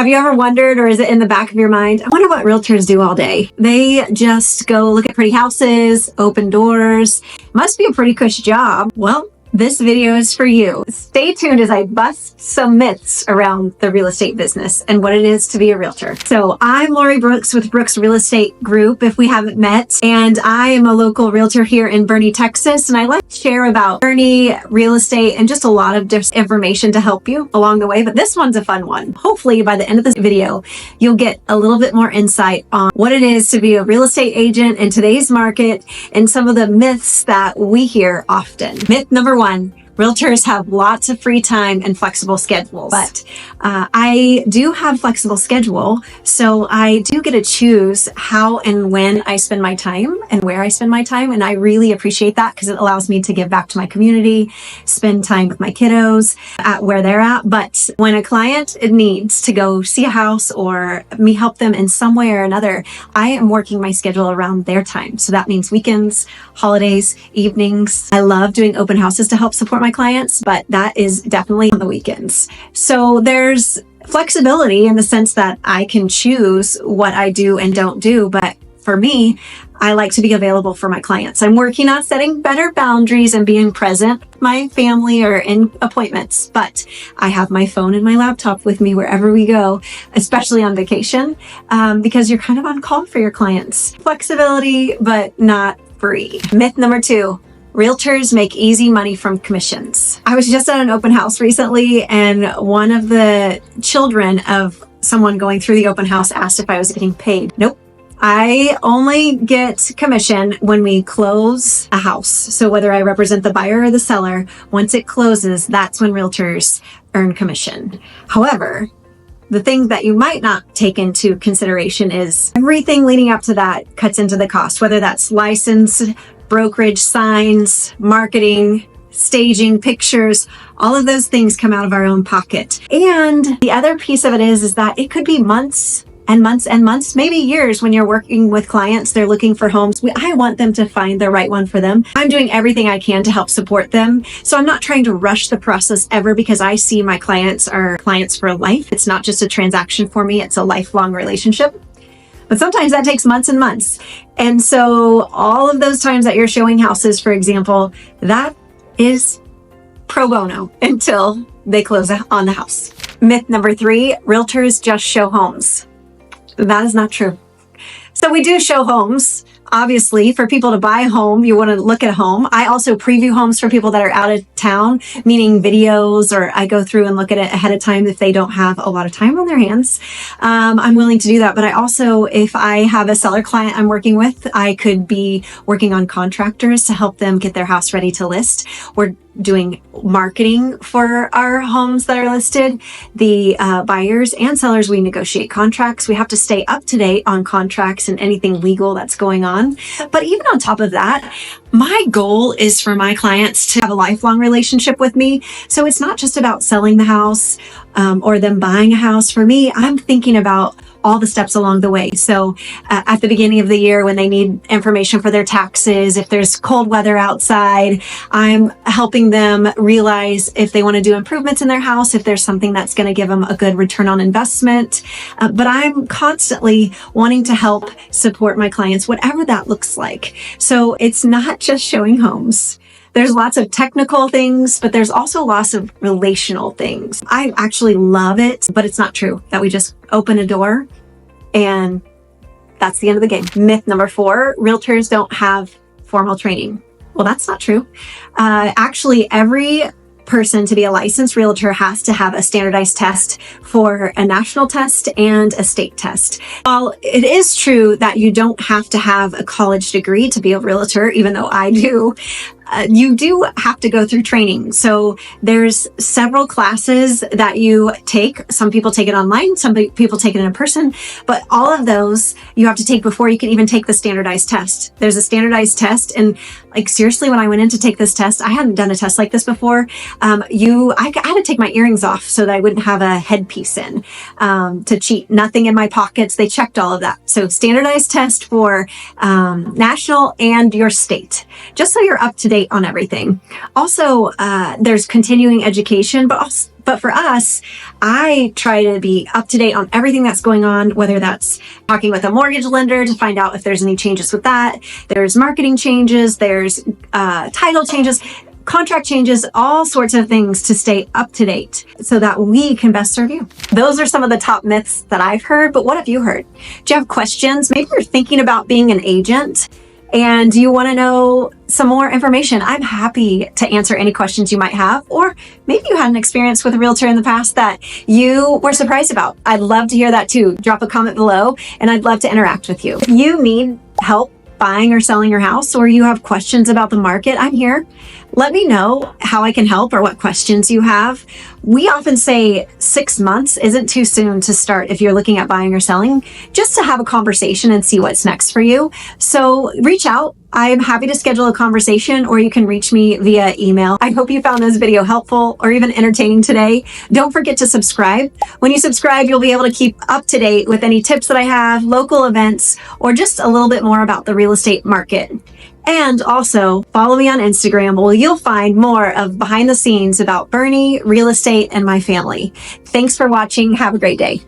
Have you ever wondered, or is it in the back of your mind, I wonder what realtors do all day? They just go look at pretty houses, open doors. Must be a pretty cushy job. Well, this video is for you. Stay tuned as I bust some myths around the real estate business and what it is to be a realtor. So I'm Laurie Brooks with Brooks Real Estate Group, if we haven't met, and I am a local realtor here in Boerne, Texas, and I like to share about Boerne real estate and just a lot of different information to help you along the way, but this one's a fun one. Hopefully by the end of this video, you'll get a little bit more insight on what it is to be a real estate agent in today's market and some of the myths that we hear often. Myth number one, realtors have lots of free time and flexible schedules, but I do have flexible schedule, so I do get to choose how and when I spend my time and where I spend my time, and I really appreciate that because it allows me to give back to my community, spend time with my kiddos at where they're at. But when a client needs to go see a house or me help them in some way or another, I am working my schedule around their time. So that means weekends, holidays, evenings. I love doing open houses to help support my clients, but that is definitely on the weekends. So there's flexibility in the sense that I can choose what I do and don't do. But for me, I like to be available for my clients. I'm working on setting better boundaries and being present with my family or in appointments, but I have my phone and my laptop with me wherever we go, especially on vacation, because you're kind of on call for your clients. Flexibility, but not free. Myth number two. Realtors make easy money from commissions. I was just at an open house recently, and one of the children of someone going through the open house asked if I was getting paid. Nope. I only get commission when we close a house. So whether I represent the buyer or the seller, once it closes, that's when realtors earn commission. However, the thing that you might not take into consideration is everything leading up to that cuts into the cost, whether that's license, brokerage, signs, marketing, staging, pictures, all of those things come out of our own pocket. And the other piece of it is that it could be months and months and months, maybe years when you're working with clients. They're looking for homes. I want them to find the right one for them. I'm doing everything I can to help support them. So I'm not trying to rush the process ever because I see my clients are clients for life. It's not just a transaction for me. It's a lifelong relationship. But sometimes that takes months and months. And so all of those times that you're showing houses, for example, that is pro bono until they close on the house. Myth number three, realtors just show homes. That is not true. So we do show homes. Obviously, for people to buy a home, you want to look at a home. I also preview homes for people that are out of town, meaning videos, or I go through and look at it ahead of time if they don't have a lot of time on their hands. I'm willing to do that. But I also, if I have a seller client I'm working with, I could be working on contractors to help them get their house ready to list. We're doing marketing for our homes that are listed. The buyers and sellers, we negotiate contracts. We have to stay up to date on contracts and anything legal that's going on. But even on top of that, my goal is for my clients to have a lifelong relationship with me. So it's not just about selling the house or them buying a house. For me, I'm thinking about all the steps along the way. So at the beginning of the year, when they need information for their taxes, if there's cold weather outside, I'm helping them realize if they want to do improvements in their house, if there's something that's going to give them a good return on investment. But I'm constantly wanting to help support my clients, whatever that looks like. So it's not just showing homes. There's lots of technical things, but there's also lots of relational things. I actually love it, but it's not true that we just open a door and that's the end of the game. Myth number four, realtors don't have formal training. Well, that's not true. Actually, every person to be a licensed realtor has to have a standardized test for a national test and a state test. While it is true that you don't have to have a college degree to be a realtor, even though I do, you do have to go through training. So there's several classes that you take. Some people take it online, some people take it in person, but all of those you have to take before you can even take the standardized test. There's a standardized test, and like seriously, when I went in to take this test, I hadn't done a test like this before. I had to take my earrings off so that I wouldn't have a headpiece in to cheat. Nothing in my pockets. They checked all of that. So standardized test for national and your state, just so you're up to date on everything. Also, there's continuing education, but also But for us, I try to be up to date on everything that's going on, whether that's talking with a mortgage lender to find out if there's any changes with that. There's marketing changes, there's title changes, contract changes, all sorts of things to stay up to date so that we can best serve you. Those are some of the top myths that I've heard, but what have you heard? Do you have questions? Maybe you're thinking about being an agent and you want to know some more information. I'm happy to answer any questions you might have, or maybe you had an experience with a realtor in the past that you were surprised about. I'd love to hear that too. Drop a comment below and I'd love to interact with you. If you need help buying or selling your house, or you have questions about the market, I'm here. Let me know how I can help or what questions you have. We often say 6 months isn't too soon to start if you're looking at buying or selling, just to have a conversation and see what's next for you. So reach out. I'm happy to schedule a conversation, or you can reach me via email. I hope you found this video helpful or even entertaining today. Don't forget to subscribe. When you subscribe, you'll be able to keep up to date with any tips that I have, local events, or just a little bit more about the real estate market. And also follow me on Instagram, where you'll find more of behind the scenes about Boerne, real estate, and my family. Thanks for watching. Have a great day.